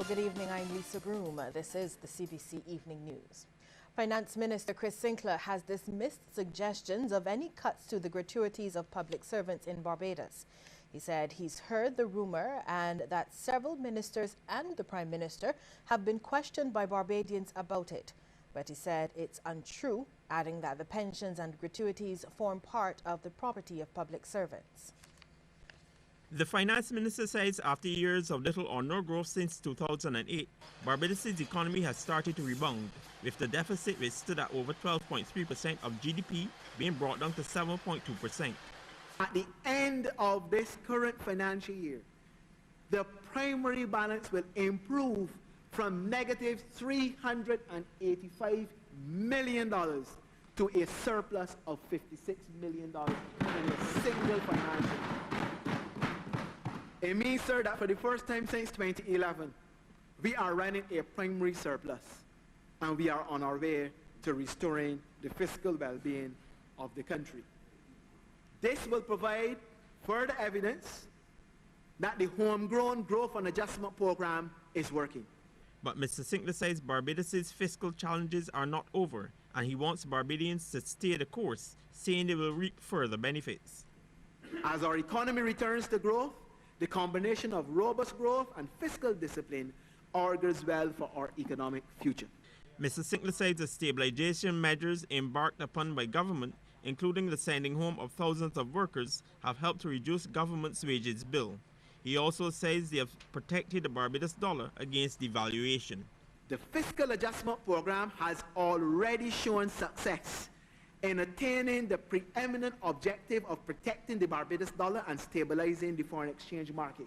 good evening. I'm Lisa Groom. This is the CBC Evening News. Finance Minister Chris Sinclair has dismissed suggestions of any cuts to the gratuities of public servants in Barbados. He said he's heard the rumor and that several ministers and the Prime Minister have been questioned by Barbadians about it. But he said it's untrue, adding that the pensions and gratuities form part of the property of public servants. The finance minister says after years of little or no growth since 2008, Barbados' economy has started to rebound, with the deficit which stood at over 12.3% of GDP being brought down to 7.2%. At the end of this current financial year, the primary balance will improve from negative $385 million to a surplus of $56 million in a single financial year. It means, sir, that for the first time since 2011, we are running a primary surplus, and we are on our way to restoring the fiscal well-being of the country. This will provide further evidence that the homegrown growth and adjustment program is working. But Mr. Sinclair says Barbados' fiscal challenges are not over, and he wants Barbadians to stay the course, saying they will reap further benefits. As our economy returns to growth, the combination of robust growth and fiscal discipline augurs well for our economic future. Mr. Sinclair says the stabilization measures embarked upon by government, including the sending home of thousands of workers, have helped to reduce government's wages bill. He also says they have protected the Barbados dollar against devaluation. The fiscal adjustment program has already shown success in attaining the preeminent objective of protecting the Barbados dollar and stabilizing the foreign exchange market.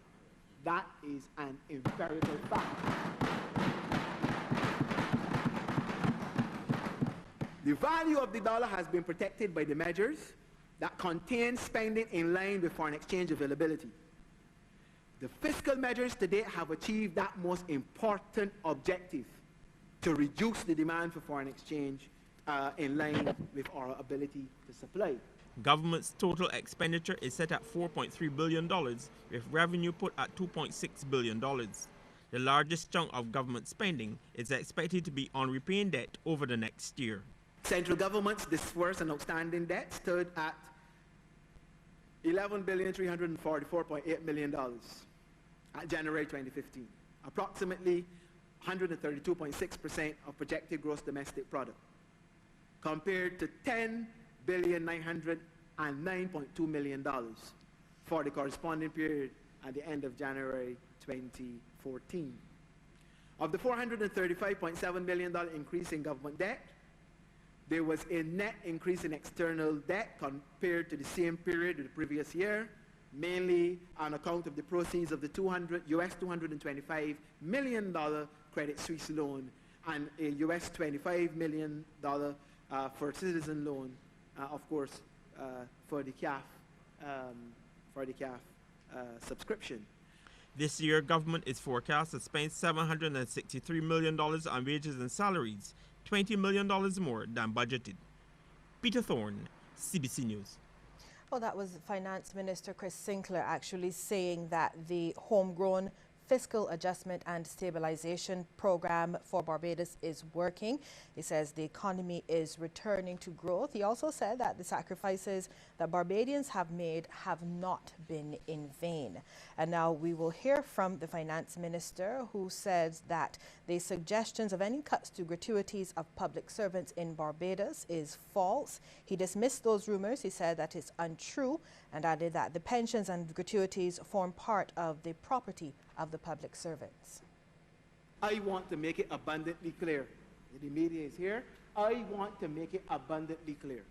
That is an empirical fact. The value of the dollar has been protected by the measures that contain spending in line with foreign exchange availability. The fiscal measures today have achieved that most important objective, to reduce the demand for foreign exchange in line with our ability to supply. Government's total expenditure is set at $4.3 billion, with revenue put at $2.6 billion. The largest chunk of government spending is expected to be on repaying debt over the next year. Central government's disbursed and outstanding debt stood at $11,344.8 million at January 2015, approximately 132.6% of projected gross domestic product, compared to $10,909.2 million for the corresponding period at the end of January 2014. Of the $435.7 million increase in government debt, there was a net increase in external debt compared to the same period of the previous year, mainly on account of the proceeds of the $225 million Credit Suisse loan and a $25 million for citizen loan, of course, for the CAF subscription. This year, government is forecast to spend $763 million on wages and salaries, $20 million more than budgeted. Peter Thorne, CBC News. Well, that was Finance Minister Chris Sinclair actually saying that the homegrown fiscal adjustment and stabilization program for Barbados is working. He says the economy is returning to growth. He also said that the sacrifices that Barbadians have made have not been in vain. And now we will hear from the Finance Minister, who says that the suggestions of any cuts to gratuities of public servants in Barbados is false. He dismissed those rumors. He said that it's untrue and added that the pensions and gratuities form part of the property of the public servants. I want to make it abundantly clear. The media is here. I want to make it abundantly clear.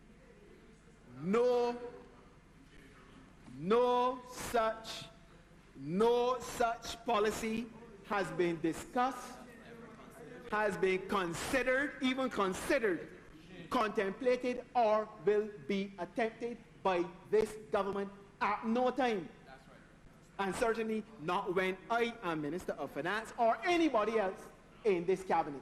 No such policy has been discussed, has been considered, even considered, contemplated, or will be attempted by this government at no time. And certainly not when I am Minister of Finance or anybody else in this cabinet.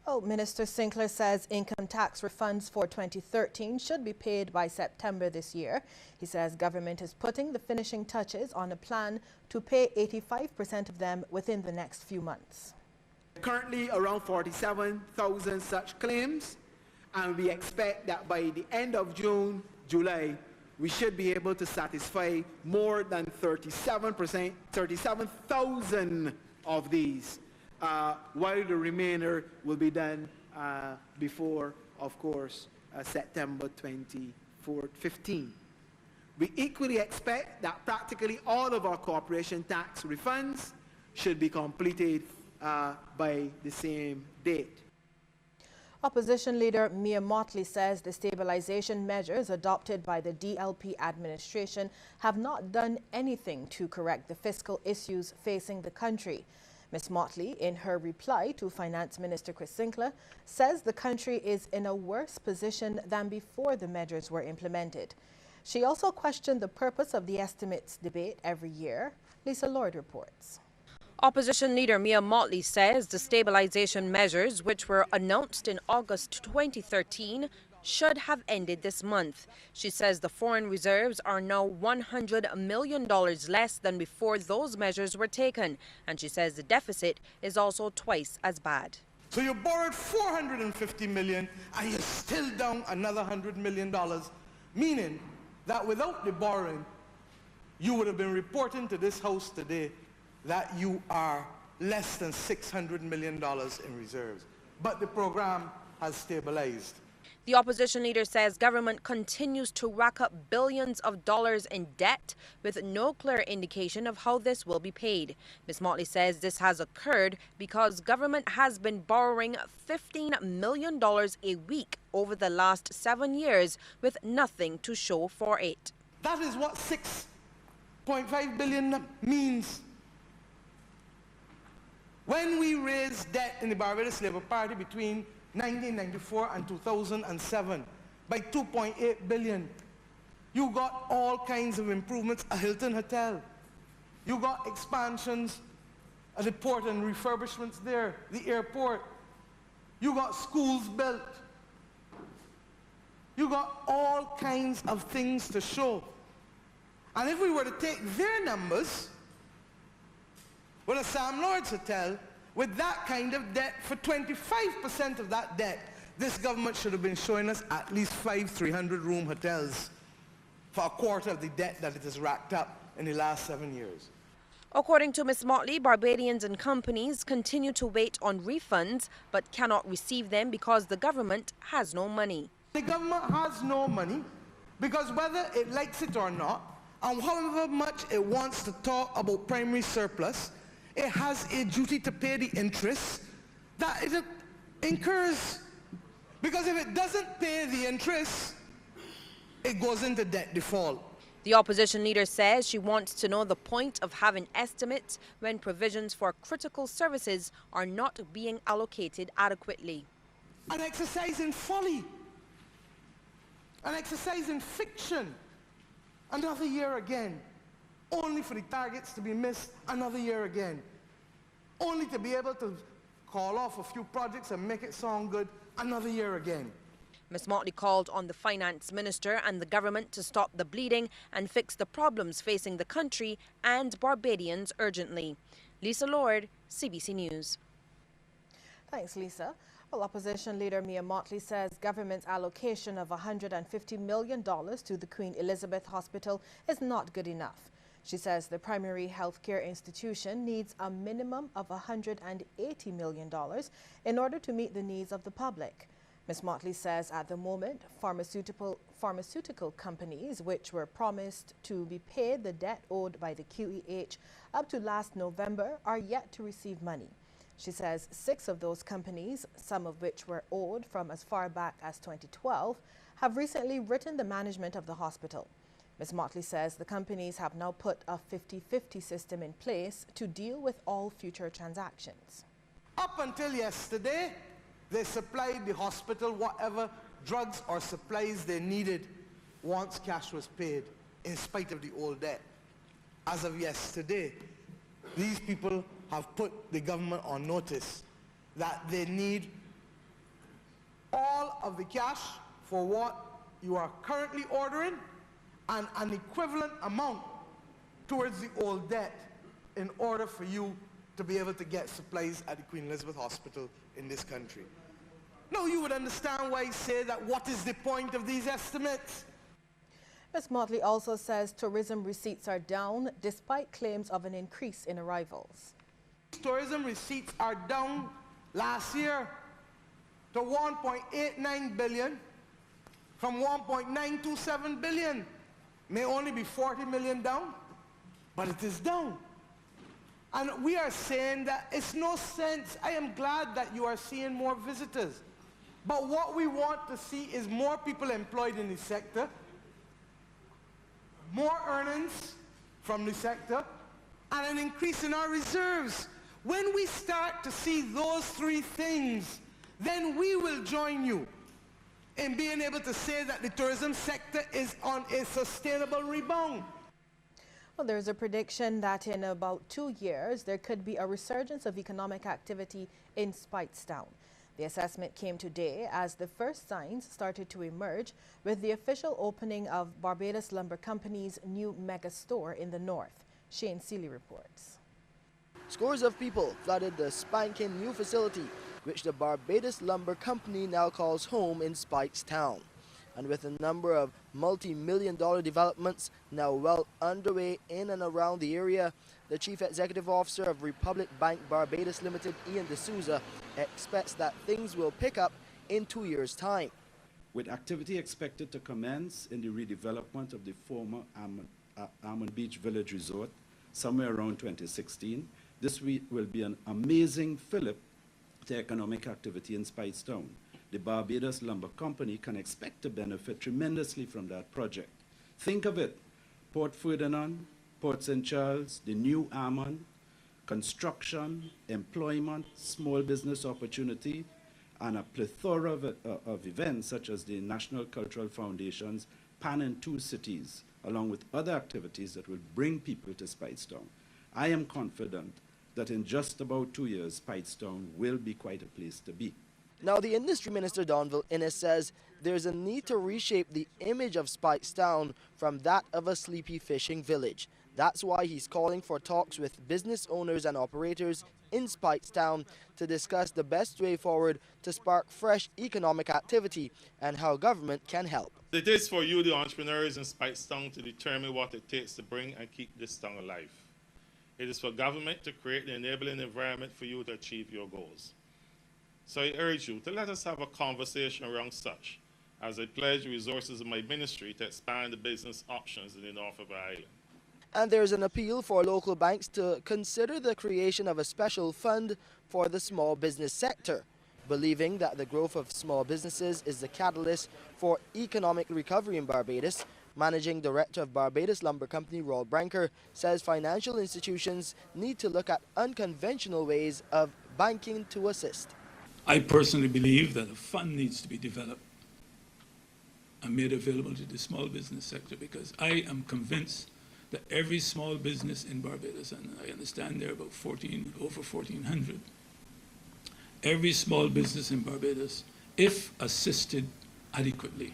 Well, Minister Sinclair says income tax refunds for 2013 should be paid by September this year. He says government is putting the finishing touches on a plan to pay 85% of them within the next few months. Currently around 47,000 such claims, and we expect that by the end of June, July, we should be able to satisfy more than 37,000 of these, while the remainder will be done before, of course, September 2015. We equally expect that practically all of our corporation tax refunds should be completed by the same date. Opposition leader Mia Mottley says the stabilization measures adopted by the DLP administration have not done anything to correct the fiscal issues facing the country. Ms. Mottley, in her reply to Finance Minister Chris Sinclair, says the country is in a worse position than before the measures were implemented. She also questioned the purpose of the estimates debate every year. Lisa Lord reports. Opposition leader Mia Mottley says the stabilization measures, which were announced in August 2013, should have ended this month. She says the foreign reserves are now $100 million less than before those measures were taken, and she says the deficit is also twice as bad. So you borrowed $450 million and you're still down another $100 million, meaning that without the borrowing, you would have been reporting to this House today that you are less than $600 million in reserves. But the program has stabilized. The opposition leader says government continues to rack up billions of dollars in debt with no clear indication of how this will be paid. Ms. Mottley says this has occurred because government has been borrowing $15 million a week over the last 7 years with nothing to show for it. That is what $6.5 billion means. When we raised debt in the Barbados Labour Party between 1994 and 2007 by $2.8 billion, you got all kinds of improvements, a Hilton Hotel. You got expansions at the port and refurbishments there, the airport. You got schools built. You got all kinds of things to show. And if we were to take their numbers, with a Sam Lord's Hotel, with that kind of debt, for 25% of that debt, this government should have been showing us at least 5 300-room hotels for a quarter of the debt that it has racked up in the last 7 years. According to Ms. Mottley, Barbadians and companies continue to wait on refunds but cannot receive them because the government has no money. The government has no money because whether it likes it or not, and however much it wants to talk about primary surplus, it has a duty to pay the interest that it incurs. Because if it doesn't pay the interest, it goes into debt default. The opposition leader says she wants to know the point of having estimates when provisions for critical services are not being allocated adequately. An exercise in folly. An exercise in fiction. Another year again. Only for the targets to be missed another year again. Only to be able to call off a few projects and make it sound good another year again. Ms. Mottley called on the finance minister and the government to stop the bleeding and fix the problems facing the country and Barbadians urgently. Lisa Lord, CBC News. Thanks, Lisa. Well, opposition leader Mia Mottley says government's allocation of $150 million to the Queen Elizabeth Hospital is not good enough. She says the primary health care institution needs a minimum of $180 million in order to meet the needs of the public. Ms. Mottley says at the moment, pharmaceutical companies, which were promised to be paid the debt owed by the QEH up to last November, are yet to receive money. She says 6 of those companies, some of which were owed from as far back as 2012, have recently written the management of the hospital. Ms. Mottley says the companies have now put a 50-50 system in place to deal with all future transactions. Up until yesterday, they supplied the hospital whatever drugs or supplies they needed once cash was paid, in spite of the old debt. As of yesterday, these people have put the government on notice that they need all of the cash for what you are currently ordering and an equivalent amount towards the old debt in order for you to be able to get supplies at the Queen Elizabeth Hospital in this country. Now you would understand why I say that what is the point of these estimates? Ms. Motley also says tourism receipts are down despite claims of an increase in arrivals. Tourism receipts are down last year to 1.89 billion from 1.927 billion. May only be 40 million down, but it is down. And we are saying that it's no sense. I am glad that you are seeing more visitors. But what we want to see is more people employed in the sector, more earnings from the sector, and an increase in our reserves. When we start to see those three things, then we will join you in being able to say that the tourism sector is on a sustainable rebound. Well, there's a prediction that in about 2 years, there could be a resurgence of economic activity in Speightstown. The assessment came today as the first signs started to emerge with the official opening of Barbados Lumber Company's new mega store in the north. Shane Seeley reports. Scores of people flooded the spanking new facility, which the Barbados Lumber Company now calls home in Speightstown. And with a number of multi-million-dollar developments now well underway in and around the area, the Chief Executive Officer of Republic Bank Barbados Limited, Ian D'Souza, expects that things will pick up in 2 years' time. With activity expected to commence in the redevelopment of the former Almond Beach Village Resort somewhere around 2016, this will be an amazing fillip to economic activity in Speightstown. The Barbados Lumber Company can expect to benefit tremendously from that project. Think of it: Port Ferdinand, Port St. Charles, the new Almond, construction, employment, small business opportunity, and a plethora of events such as the National Cultural Foundation's Pan in 2 cities, along with other activities that will bring people to Speightstown. I am confident that in just about 2 years, Speightstown will be quite a place to be. Now, the Industry Minister, Donville Innes, says there's a need to reshape the image of Speightstown from that of a sleepy fishing village. That's why he's calling for talks with business owners and operators in Speightstown to discuss the best way forward to spark fresh economic activity and how government can help. It is for you, the entrepreneurs in Speightstown, to determine what it takes to bring and keep this town alive. It is for government to create the enabling environment for you to achieve your goals. So I urge you to let us have a conversation around such, as I pledge resources of my ministry to expand the business options in the north of our island. And there's an appeal for local banks to consider the creation of a special fund for the small business sector, believing that the growth of small businesses is the catalyst for economic recovery in Barbados. Managing Director of Barbados Lumber Company, Roll Branker, says financial institutions need to look at unconventional ways of banking to assist. I personally believe that a fund needs to be developed and made available to the small business sector, because I am convinced that every small business in Barbados, and I understand there are about over 1,400, every small business in Barbados, if assisted adequately,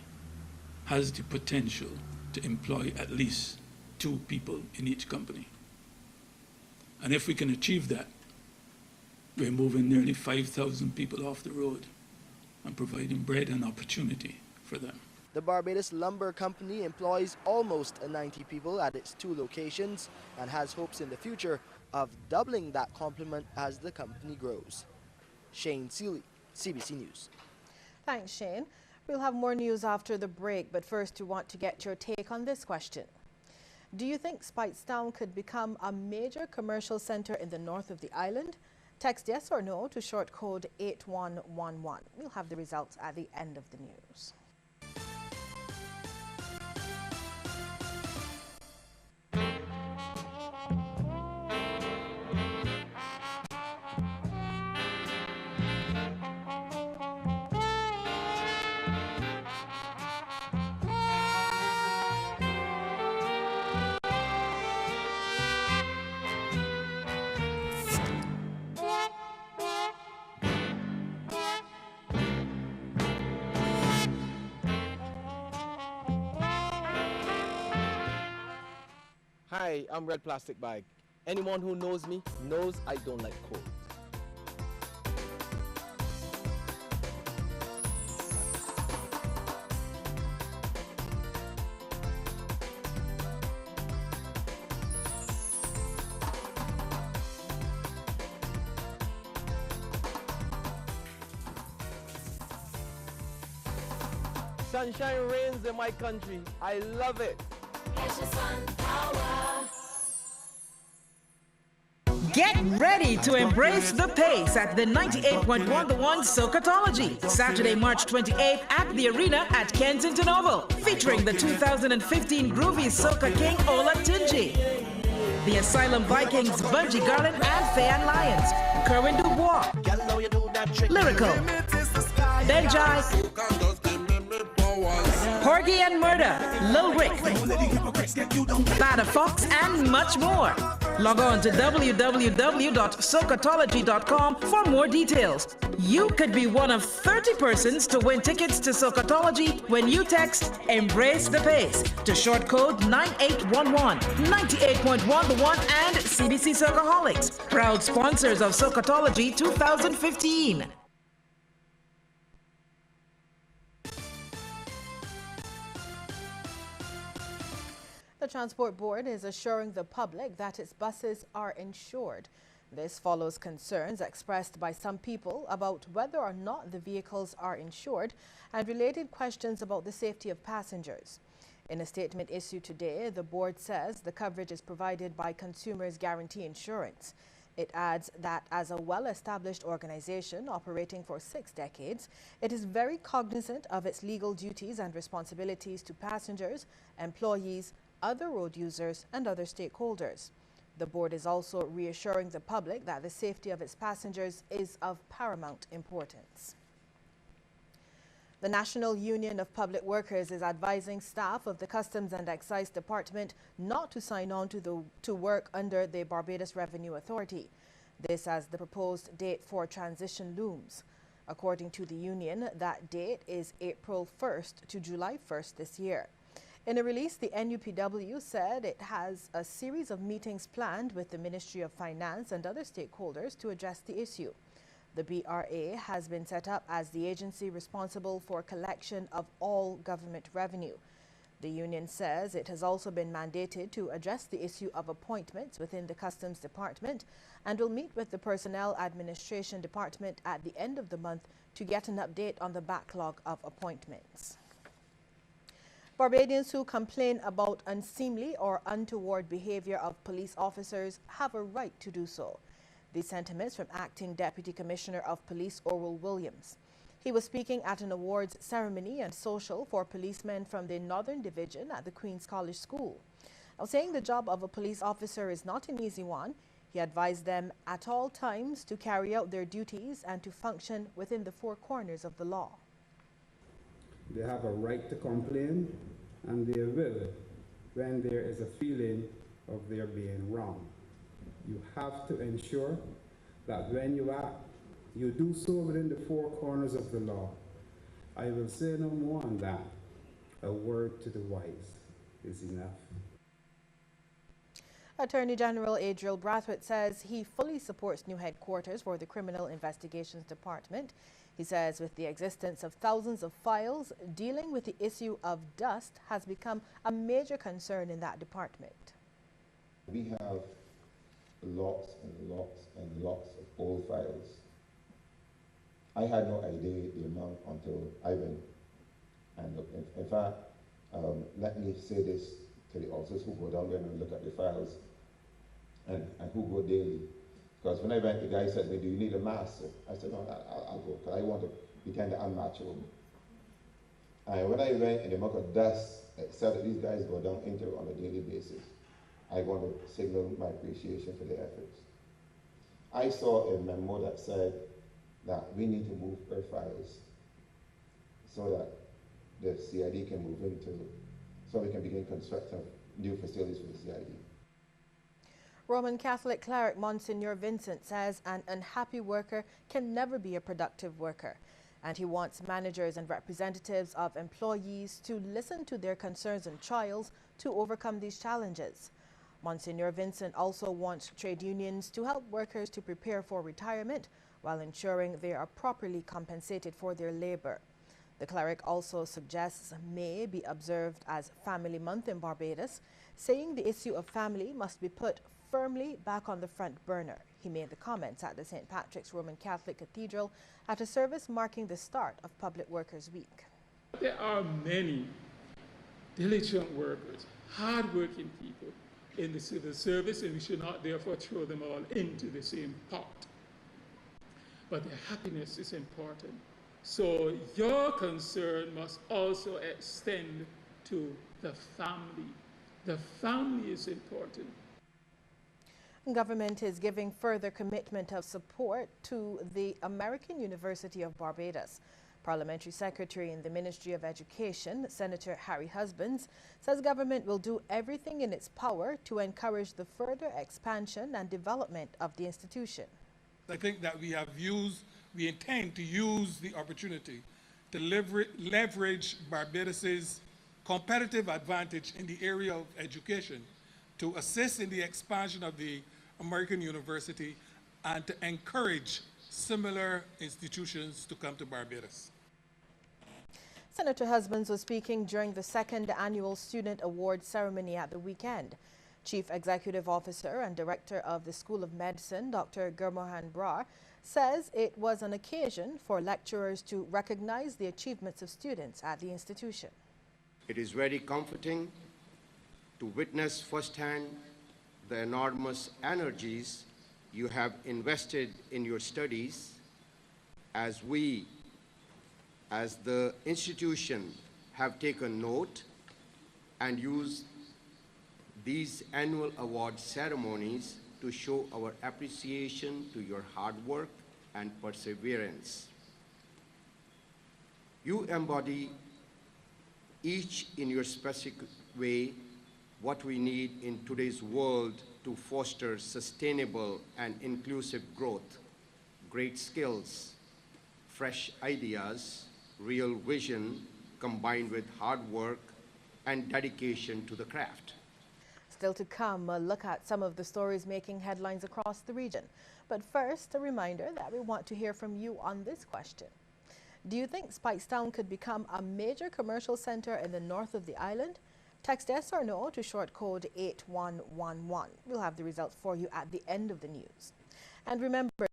has the potential to employ at least 2 people in each company. And if we can achieve that, we're moving nearly 5,000 people off the road and providing bread and opportunity for them. The Barbados Lumber Company employs almost 90 people at its 2 locations and has hopes in the future of doubling that complement as the company grows. Shane Seeley, CBC News. Thanks, Shane. We'll have more news after the break, but first we want to get your take on this question. Do you think Speightstown could become a major commercial centre in the north of the island? Text yes or no to short code 8111. We'll have the results at the end of the news. I am Red Plastic Bag. Anyone who knows me knows I don't like cold. Sunshine reigns in my country. I love it. Get ready to embrace the pace at the 98.1 The One Socatology, Saturday, March 28th at the Arena at Kensington Oval, featuring the 2015 Groovy Soca King Ola Tunji, the Asylum Vikings Bungie Garland and Fayan Lions, Kerwin Dubois, Lyrical, Benjai, Porgy and Murder, Lil Rick, Bada Fox, and much more. Log on to www.socatology.com for more details. You could be one of 30 persons to win tickets to Socatology when you text Embrace the Pace to short code 9811, 98.1 The One, and CBC Socaholics, proud sponsors of Socatology 2015. The Transport Board is assuring the public that its buses are insured. This follows concerns expressed by some people about whether or not the vehicles are insured and related questions about the safety of passengers. In a statement issued today, the board says the coverage is provided by Consumers Guarantee Insurance. It adds that as a well-established organization operating for 6 decades, it is very cognizant of its legal duties and responsibilities to passengers, employees, other road users, and other stakeholders. The board is also reassuring the public that the safety of its passengers is of paramount importance. The National Union of Public Workers is advising staff of the Customs and Excise Department not to sign on to work under the Barbados Revenue Authority. This as the proposed date for transition looms. According to the union, that date is April 1st to July 1st this year. In a release, the NUPW said it has a series of meetings planned with the Ministry of Finance and other stakeholders to address the issue. The BRA has been set up as the agency responsible for collection of all government revenue. The union says it has also been mandated to address the issue of appointments within the Customs Department and will meet with the Personnel Administration Department at the end of the month to get an update on the backlog of appointments. Barbadians who complain about unseemly or untoward behavior of police officers have a right to do so. These sentiments from Acting Deputy Commissioner of Police Orwell Williams. He was speaking at an awards ceremony and social for policemen from the Northern Division at the Queen's College School. Now, saying the job of a police officer is not an easy one, he advised them at all times to carry out their duties and to function within the four corners of the law. They have a right to complain, and they will when there is a feeling of their being wrong. You have to ensure that when you act, you do so within the four corners of the law. I will say no more on that. A word to the wise is enough. Attorney General Adriel Brathwaite says he fully supports new headquarters for the Criminal Investigations Department. He says with the existence of thousands of files, dealing with the issue of dust has become a major concern in that department. We have lots and lots and lots of old files. I had no idea the amount until I went and looked. In fact, let me say this to the officers who go down there and look at the files and who go daily. Because when I went, the guy said to me, "Do you need a mask?" I said, "No, I'll go, because I want to be kind of unmatchable." And when I went in the muck of dust, except that these guys go down into it on a daily basis, I want to signal my appreciation for their efforts. I saw a memo that said that we need to move our files so that the CID can move into, so we can begin construction of new facilities for the CID. Roman Catholic cleric Monsignor Vincent says an unhappy worker can never be a productive worker, and he wants managers and representatives of employees to listen to their concerns and trials to overcome these challenges. Monsignor Vincent also wants trade unions to help workers to prepare for retirement while ensuring they are properly compensated for their labor. The cleric also suggests May be observed as Family Month in Barbados, saying the issue of family must be put firmly back on the front burner. He made the comments at the St. Patrick's Roman Catholic Cathedral at a service marking the start of Public Workers Week. There are many diligent workers, hard-working people in the civil service, and we should not therefore throw them all into the same pot. But their happiness is important. So your concern must also extend to the family. The family is important. Government is giving further commitment of support to the American University of Barbados. Parliamentary Secretary in the Ministry of Education, Senator Harry Husbands, says government will do everything in its power to encourage the further expansion and development of the institution. I think that we intend to use the opportunity to leverage Barbados's competitive advantage in the area of education to assist in the expansion of the American University and to encourage similar institutions to come to Barbados. Senator Husbands was speaking during the second annual Student Award ceremony at the weekend. Chief Executive Officer and Director of the School of Medicine, Dr. Gurmohan Brar, says it was an occasion for lecturers to recognize the achievements of students at the institution. It is very comforting to witness firsthand the enormous energies you have invested in your studies as we, as the institution, have taken note and used these annual award ceremonies to show our appreciation to your hard work and perseverance. You embody, each in your specific way, what we need in today's world to foster sustainable and inclusive growth, great skills, fresh ideas, real vision combined with hard work and dedication to the craft. Still to come, a look at some of the stories making headlines across the region. But first, a reminder that we want to hear from you on this question. Do you think Speightstown could become a major commercial center in the north of the island? Text yes or no to short code 8111. We'll have the results for you at the end of the news. And remember,